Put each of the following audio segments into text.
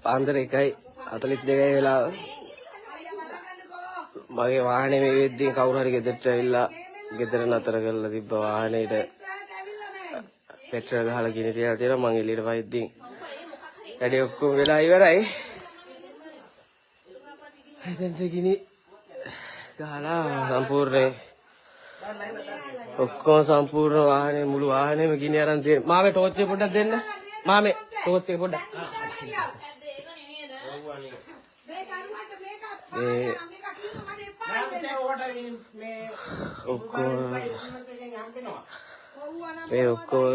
පාන්දර 1:42 වෙලාව මගේ වාහනේ මේ වෙද්දී කවුරු හරි ගෙදරට ඇවිල්ලා ගෙදර නතර කරලා තිබ්බ වාහනේට පෙට්‍රල් ගහලා ගිනි තියලා තියෙනවා. මං එළියට වයිද්දී වැඩේ ඔක්කොම වෙලා ඉවරයි. එතෙන්ට ගිනි ගහලා සම්පූර්ණ ඔක්කොම සම්පූර්ණ වාහනේ මුළු වාහනේම ගිනි අරන් තියෙනවා. මාමේ ටෝච් එක පොඩ්ඩක් දෙන්න. මාමේ ටෝච් එක පොඩ්ඩක්. මේ ඔක්කොම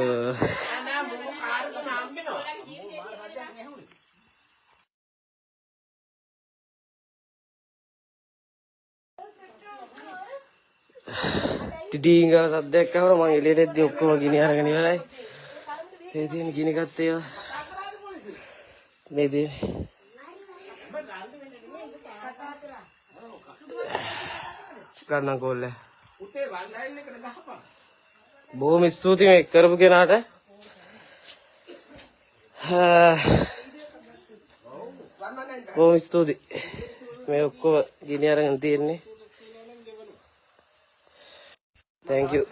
ටිටිං ගාලා සද්දයක් ආවම මම එළියට එද්දී ඔක්කොම ගිනි අරගෙන ඉවරයි. මේ තියෙන ගිනි ගත්ත ඒවා මේ තියෙන ගන්න කෝල්ල. බොහොම ස්තුතියි මේ කරපු කෙනාට. බොහොම ස්තුතියි. මේ ඔක්කොම ගිනි අරගෙන තියෙන්නේ. Thank you.